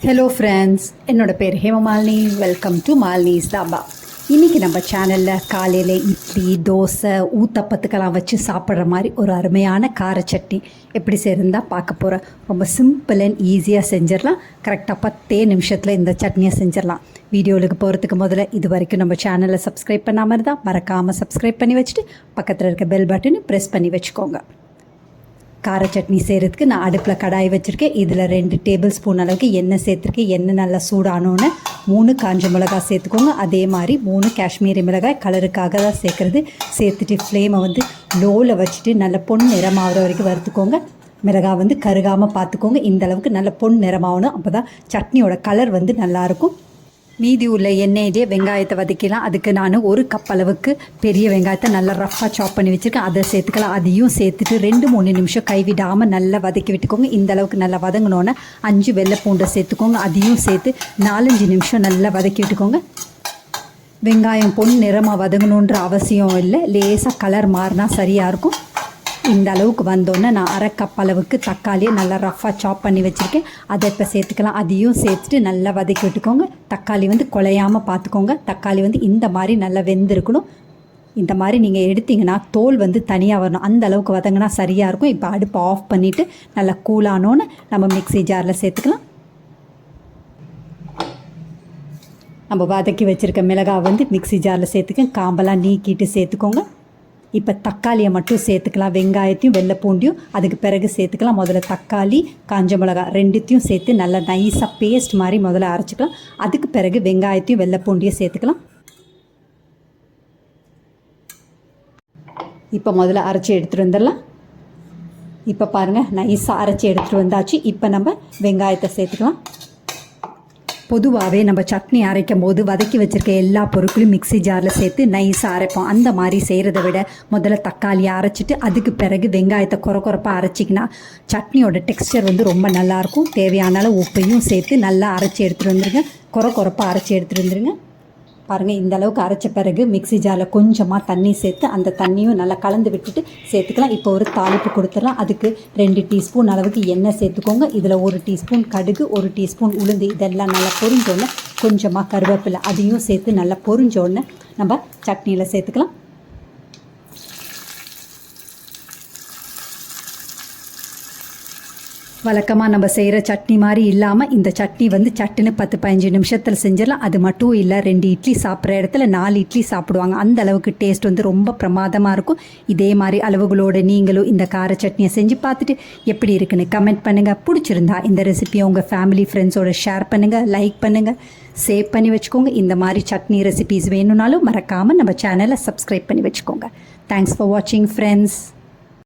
Hello friends, என்னோடய பேர் Hemamalini. Welcome to Malini's dhaba. இன்றைக்கி நம்ம சேனலில் காலையில் இட்லி, தோசை, ஊத்தப்பத்துக்கெல்லாம் வச்சு சாப்பிட்ற மாதிரி ஒரு அருமையான கார சட்னி எப்படி செய்யறதுதான் பார்க்க போகிறோம். ரொம்ப சிம்பிள் அண்ட் ஈஸியாக செஞ்சிடலாம். கரெக்டாக 10 நிமிஷத்தில் இந்த சட்னியை செஞ்சிடலாம். வீடியோவுக்கு போகிறதுக்கு முதல்ல இது வரைக்கும் நம்ம சேனலை சப்ஸ்கிரைப் பண்ணாமல் இருந்தால் மறக்காமல் சப்ஸ்கிரைப் பண்ணி வச்சுட்டு பக்கத்தில் இருக்க பெல் பட்டனை ப்ரெஸ் பண்ணி வச்சுக்கோங்க. கார சட்னி செய்கிறதுக்கு நான் அடுப்பில் கடாய் வச்சுருக்கேன். இதில் 2 டேபிள் ஸ்பூன் அளவுக்கு எண்ணெய் சேர்த்துருக்கேன். எண்ணெய் நல்லா சூடானோன்னு 3 காஞ்ச மிளகாய் சேர்த்துக்கோங்க. அதே மாதிரி 3 காஷ்மீரி மிளகாய் கலருக்காக தான் சேர்க்குறது. சேர்த்துட்டு ஃப்ளேமை லோவில் வச்சுட்டு நல்ல பொன் நிறமாகிற வரைக்கும் வறுத்துக்கோங்க. மிளகாய் கருகாமல் பார்த்துக்கோங்க. இந்த அளவுக்கு நல்ல பொன் நிறமாகணும். அப்போ தான் சட்னியோட கலர் நல்லாயிருக்கும். மீதி உள்ள எண்ணெயிலே வெங்காயத்தை வதக்கலாம். அதுக்கு நான் 1 கப் அளவுக்கு பெரிய வெங்காயத்தை நல்லா ரஃப்பாக சாப் பண்ணி வச்சுருக்கேன். அதை சேர்த்துக்கலாம். அதையும் சேர்த்துட்டு 2-3 நிமிஷம் கைவிடாமல் நல்லா வதக்கி விட்டுக்கோங்க. இந்த அளவுக்கு நல்லா வதங்கினோன்னே 5 வெள்ளை பூண்டை சேர்த்துக்கோங்க. அதையும் சேர்த்து 4-5 நிமிஷம் நல்லா வதக்கி விட்டுக்கோங்க. வெங்காயம் பொன் நிறமாக வதங்கணுன்ற அவசியம் இல்லை. லேசாக கலர் மாறினா சரியாக இருக்கும். இந்த அளவுக்கு வந்தோன்னே நான் 1/2 கப் அளவுக்கு தக்காளியை நல்லா ரஃப்பாக சாப் பண்ணி வச்சுருக்கேன். அதை இப்போ சேர்த்துக்கலாம். அதையும் சேர்த்துட்டு நல்லா வதக்கி விட்டுக்கோங்க. தக்காளி குழையாமல் பார்த்துக்கோங்க. தக்காளி இந்த மாதிரி நல்லா வெந்திருக்கணும். இந்த மாதிரி நீங்கள் எடுத்திங்கன்னா தோல் தனியாக வரணும். அந்த அளவுக்கு வதங்கினா சரியாக இருக்கும். இப்போ அடுப்பு ஆஃப் பண்ணிவிட்டு நல்லா கூலானோன்னு நம்ம மிக்ஸி ஜாரில் சேர்த்துக்கலாம். நம்ம வதக்கி வச்சுருக்க மிளகாய் மிக்ஸி ஜாரில் சேர்த்துக்க. காம்பெல்லாம் நீக்கிட்டு சேர்த்துக்கோங்க. இப்போ தக்காளியை மட்டும் சேர்த்துக்கலாம். வெங்காயத்தையும் வெள்ளை பூண்டையும் அதுக்கு பிறகு சேர்த்துக்கலாம். முதல்ல தக்காளி, காஞ்ச மிளகாய் 2த்தையும் சேர்த்து நல்லா நைஸாக பேஸ்ட் மாதிரி முதல்ல அரைச்சிக்கலாம். அதுக்கு பிறகு வெங்காயத்தையும் வெள்ளை பூண்டையும் சேர்த்துக்கலாம். இப்போ முதல்ல அரைச்சி எடுத்துகிட்டு வந்துடலாம். இப்போ பாருங்கள், நைஸாக அரைச்சி எடுத்துகிட்டு வந்தாச்சு. இப்போ நம்ம வெங்காயத்தை சேர்த்துக்கலாம். பொதுவாகவே நம்ம சட்னி அரைக்கும் போது வதக்கி வச்சுருக்க எல்லா பொருட்களையும் மிக்ஸி ஜாரில் சேர்த்து நைஸாக அரைப்போம். அந்த மாதிரி செய்கிறத விட முதல்ல தக்காளியை அரைச்சிட்டு அதுக்கு பிறகு வெங்காயத்தை குறப்பாக அரைச்சிக்கினா சட்னியோட டெக்ஸ்டர் ரொம்ப நல்லாயிருக்கும். தேவையான அளவு உப்பையும் சேர்த்து நல்லா அரைச்சி எடுத்துகிட்டு வந்துடுங்க. குறப்பாக அரைச்சி எடுத்துகிட்டு வந்துடுங்க. பாருங்கள், இந்த அளவுக்கு அரைச்ச பிறகு மிக்ஸி ஜாரில் கொஞ்சமாக தண்ணி சேர்த்து அந்த தண்ணியும் நல்லா கலந்து விட்டுட்டு சேர்த்துக்கலாம். இப்போ ஒரு தாளிப்பு கொடுத்துடலாம். அதுக்கு 2 டீஸ்பூன் அளவுக்கு எண்ணெய் சேர்த்துக்கோங்க. இதில் 1 டீஸ்பூன் கடுகு, 1 டீஸ்பூன் உளுந்து, இதெல்லாம் நல்லா பொரிஞ்சோடனே கொஞ்சமாக கருவேப்பிலை அதையும் சேர்த்து நல்லா பொரிஞ்சோடனே நம்ம சட்னியில் சேர்த்துக்கலாம். வழக்கமாக நம்ம செய்கிற சட்னி மாதிரி இல்லாமல் இந்த சட்னி சட்டுன்னு 10-15 நிமிஷத்தில் செஞ்சிடலாம். அது மட்டும் இல்லை, 2 இட்லி சாப்பிட்ற இடத்துல 4 இட்லி சாப்பிடுவாங்க. அந்த அளவுக்கு டேஸ்ட் ரொம்ப பிரமாதமாக இருக்கும். இதே மாதிரி அளவுகளோடு நீங்களும் இந்த கார சட்னியை செஞ்சு பார்த்துட்டு எப்படி இருக்குன்னு கமெண்ட் பண்ணுங்கள். பிடிச்சிருந்தா இந்த ரெசிபியை உங்கள் ஃபேமிலி ஃப்ரெண்ட்ஸோடு ஷேர் பண்ணுங்கள், லைக் பண்ணுங்கள், சேவ் பண்ணி வச்சுக்கோங்க. இந்த மாதிரி சட்னி ரெசிபிஸ் வேணும்னாலும் மறக்காமல் நம்ம சேனலை சப்ஸ்கிரைப் பண்ணி வச்சுக்கோங்க. தேங்க்ஸ் ஃபார் வாட்சிங் ஃப்ரெண்ட்ஸ்.